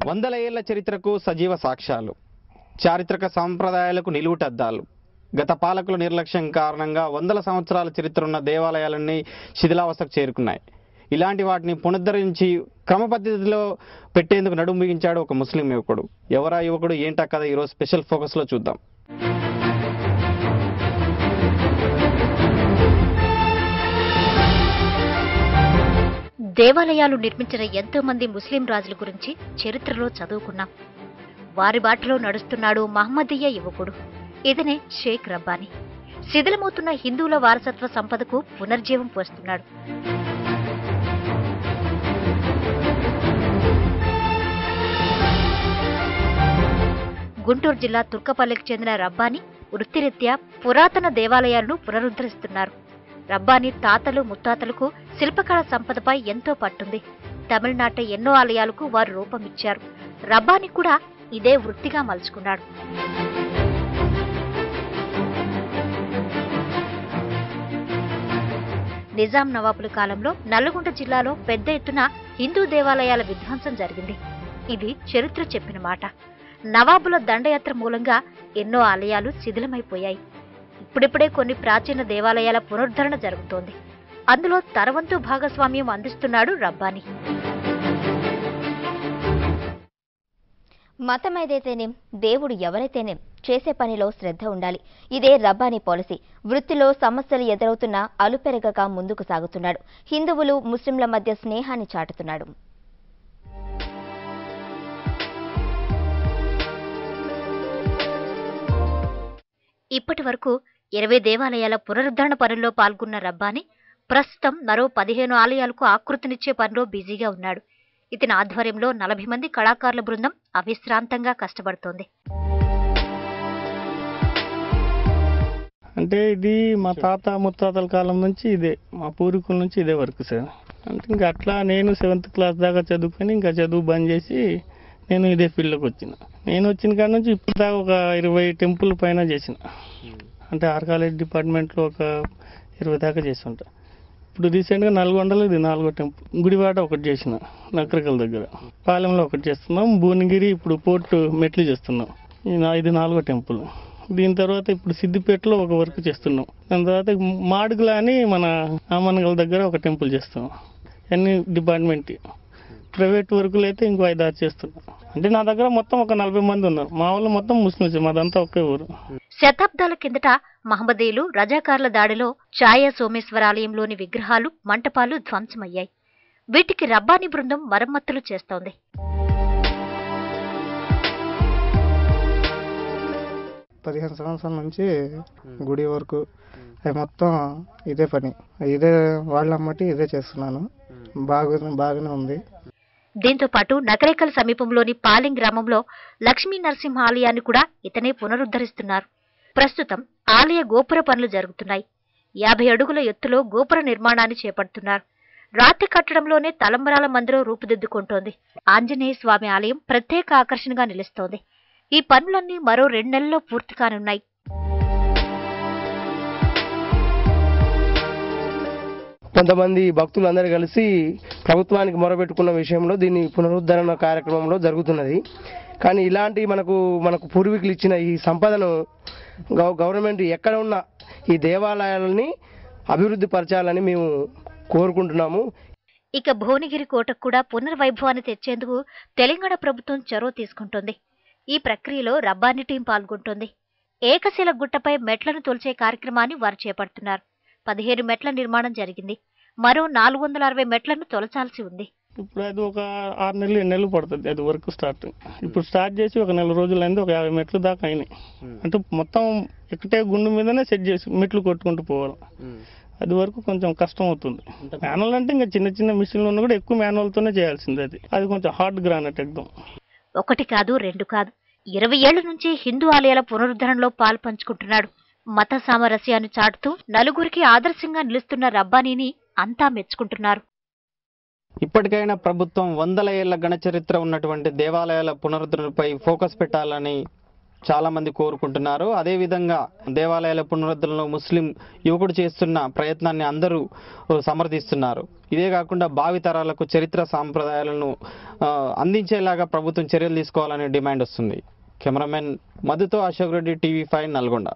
వందల ఏళ్ల చరిత్రకు సజీవ సాక్ష్యాలు, చారిత్రక సంప్రదాయాలకు నిలువుటద్దాలు. గత పాలకుల నిర్లక్ష్యం కారణంగా వందల సంవత్సరాల చరిత్ర ఉన్న దేవాలయాలన్నీ శిథిలావస్థకు చేరుకున్నాయి. ఇలాంటి వాటిని పునరుద్ధరించి క్రమ పద్ధతిలో పెట్టేందుకు నడుము బిగించాడు ఒక ముస్లిం యువకుడు. ఎవరా యువకుడు, ఏంటా కథ, ఈరోజు స్పెషల్ ఫోకస్లో చూద్దాం. దేవాలయాలు నిర్మించిన ఎంతో మంది ముస్లిం రాజుల గురించి చరిత్రలో చదువుకున్నాం. వారి బాటలో నడుస్తున్నాడు మహమ్మదీయ యువకుడు. ఇతనే షేక్ రబ్బానీ. శిథిలమవుతున్న హిందువుల వారసత్వ సంపదకు పునర్జీవం పోస్తున్నాడు. గుంటూరు జిల్లా తుర్కపల్లికి చెందిన రబ్బానీ వృత్తిరీత్యా పురాతన దేవాలయాలను పునరుద్ధరిస్తున్నారు. రబ్బానీ తాతలు ముత్తాతలకు శిల్పకళ సంపదపై ఎంతో పట్టుంది. తమిళనాట ఎన్నో ఆలయాలకు వారు రూపమిచ్చారు. రబ్బానీ కూడా ఇదే వృత్తిగా మలుచుకున్నాడు. నిజాం నవాబుల కాలంలో నల్లగొండ జిల్లాలో పెద్ద ఎత్తున హిందూ దేవాలయాల విధ్వంసం జరిగింది. ఇది చరిత్ర చెప్పిన మాట. నవాబుల దండయాత్ర మూలంగా ఎన్నో ఆలయాలు శిథిలమైపోయాయి. ఇప్పుడిప్పుడే కొన్ని ప్రాచీన దేవాలయాల పునరుద్ధరణ జరుగుతోంది. అందులో తరవంతు భాగస్వామ్యం అందిస్తున్నాడు రబ్బానీ. మతం ఏదైతేనేం, దేవుడు ఎవరైతేనేం, చేసే పనిలో శ్రద్ధ ఉండాలి. ఇదే రబ్బానీ పాలసీ. వృత్తిలో సమస్యలు ఎదురవుతున్నా అలుపెరగక ముందుకు సాగుతున్నాడు. హిందువులు ముస్లింల మధ్య స్నేహాన్ని చాటుతున్నాడు. ఇప్పటి వరకు 20 దేవాలయాల పునరుద్ధరణ పనుల్లో పాల్గొన్న రబ్బానీ ప్రస్తుతం మరో 15 ఆలయాలకు ఆకృతినిచ్చే పనిలో బిజీగా ఉన్నాడు. ఇతని ఆధ్వర్యంలో 40 మంది కళాకారుల బృందం అవిశ్రాంతంగా కష్టపడుతోంది. అంటే ఇది మా తాత ముత్తాతల కాలం నుంచి ఇదే, మా పూర్వీకుల నుంచి ఇదే వర్క్ సార్. అంటే ఇంకా అట్లా నేను 7th క్లాస్ దాకా చదువుకొని ఇంకా చదువు బంద్ చేసి నేను ఇదే ఫీల్డ్లోకి వచ్చిన. నేను వచ్చిన కాడ నుంచి ఇప్పుడు దాకా ఒక 20 టెంపుల్ పైన చేసిన. అంటే ఆర్కాలజీ డిపార్ట్మెంట్లో ఒక 20 దాకా చేసి ఉంటా. ఇప్పుడు రీసెంట్గా నల్గొండలో ఇది 4వ టెంపుల్. గుడివాడ ఒకటి చేసిన, నకరికల్ దగ్గర. పాలెంలో ఒకటి చేస్తున్నాం. భువనగిరి ఇప్పుడు పోర్టు మెట్లు చేస్తున్నాం. ఇది 4వ టెంపుల్. దీని తర్వాత ఇప్పుడు సిద్దిపేటలో ఒక వర్క్ చేస్తున్నాం. దాని తర్వాత మాడుగుల అని మన ఆమనగల్ దగ్గర ఒక టెంపుల్ చేస్తున్నాం. అన్ని డిపార్ట్మెంట్. ప్రైవేట్ వర్కులు అయితే ఇంకో 5-6 చేస్తున్నాం. అంటే నా దగ్గర మొత్తం ఒక 40 మంది ఉన్నారు. మా వాళ్ళు మొత్తం ముస్లింస్, మాదంతా ఒకే ఊరు. శతాబ్దాల కిందట మహమ్మదీయులు రజాకార్ల దాడిలో ఛాయా సోమేశ్వరాలయంలోని విగ్రహాలు, మంటపాలు ధ్వంసమయ్యాయి. వీటికి రబ్బానీ బృందం మరమ్మతులు చేస్తోంది. పదిహేను సంవత్సరాల నుంచి గుడి వరకు మొత్తం ఇదే పని, ఇదే వాళ్ళమ్మటి ఇదే చేస్తున్నాను. బాగానే ఉంది. దీంతో పాటు నకరేకల్ సమీపంలోని పాలెం గ్రామంలో లక్ష్మీ నరసింహ ఆలయాన్ని కూడా ఇతనే పునరుద్ధరిస్తున్నారు. ప్రస్తుతం ఆలయ గోపుర పనులు జరుగుతున్నాయి. 50 అడుగుల ఎత్తులో గోపుర నిర్మాణాన్ని చేపడుతున్నారు. రాతి కట్టడంలోనే తలంబరాల మందిరం రూపుదిద్దుకుంటోంది. ఆంజనేయ స్వామి ఆలయం ప్రత్యేక ఆకర్షణగా నిలుస్తోంది. ఈ పనులన్నీ మరో 2 నెలల్లో పూర్తి కానున్నాయి. కొంతమంది భక్తులు అందరూ కలిసి ప్రభుత్వానికి మొరబెట్టుకున్న విషయంలో దీని పునరుద్ధరణ కార్యక్రమంలో జరుగుతున్నది. కానీ ఇలాంటి మనకు పూర్వీకులు ఇచ్చిన ఈ సంపదను గవర్నమెంట్ ఎక్కడ ఉన్న ఈ దేవాలయాలని అభివృద్ధి పరచాలని మేము కోరుకుంటున్నాము. ఇక భువనగిరి కోటకు కూడా పునర్వైభవాన్ని తెచ్చేందుకు తెలంగాణ ప్రభుత్వం చొరవ తీసుకుంటోంది. ఈ ప్రక్రియలో రబ్బానీ టీం పాల్గొంటోంది. ఏకశిల గుట్టపై మెట్లను తొలిచే కార్యక్రమాన్ని వారు చేపడుతున్నారు. 15 మెట్ల నిర్మాణం జరిగింది. మరో 460 మెట్లను తొలచాల్సి ఉంది. ఇప్పుడు అది ఒక 6 నెలలు 7 నెలలు పడుతుంది అది వర్క్ స్టార్ట్. ఇప్పుడు స్టార్ట్ చేసి ఒక 4 రోజులైంది. ఒక 50 మెట్లు దాకా అయినాయి. అంటే మొత్తం ఒకటే గుండు మీదనే సెట్ చేసి మెట్లు కొట్టుకుంటూ పోవాలి. అది వరకు కొంచెం కష్టం అవుతుంది. మాన్యువల్ అంటే ఇంకా చిన్న చిన్న మిషన్లు ఉన్నా కూడా ఎక్కువ మాన్యువల్తోనే చేయాల్సింది. అది కొంచెం హార్డ్ గ్రానైట్ ఎగ్దాం. 1 కాదు 2 కాదు 20 ఏళ్ల నుంచి హిందూ ఆలయాల పునరుద్ధరణలో పాలు పంచుకుంటున్నాడు. మత సామరస్యాన్ని చాటుతూ నలుగురికి ఆదర్శంగా నిలుస్తున్న రబ్బానీని అంతా మెచ్చుకుంటున్నారు. ఇప్పటికైనా ప్రభుత్వం వందల ఏళ్ల ఘన చరిత్ర ఉన్నటువంటి దేవాలయాల పునరుద్ధరణపై ఫోకస్ పెట్టాలని చాలా మంది కోరుకుంటున్నారు. అదేవిధంగా దేవాలయాల పునరుద్ధరణలో ముస్లిం యువకుడు చేస్తున్న ప్రయత్నాన్ని అందరూ సమర్థిస్తున్నారు. ఇదే కాకుండా భావితరాలకు చరిత్ర సాంప్రదాయాలను అందించేలాగా ప్రభుత్వం చర్యలు తీసుకోవాలనే డిమాండ్ వస్తుంది. కెమెరామెన్ మధుతో అశోక్ రెడ్డి, టీవీ5 నల్గొండ.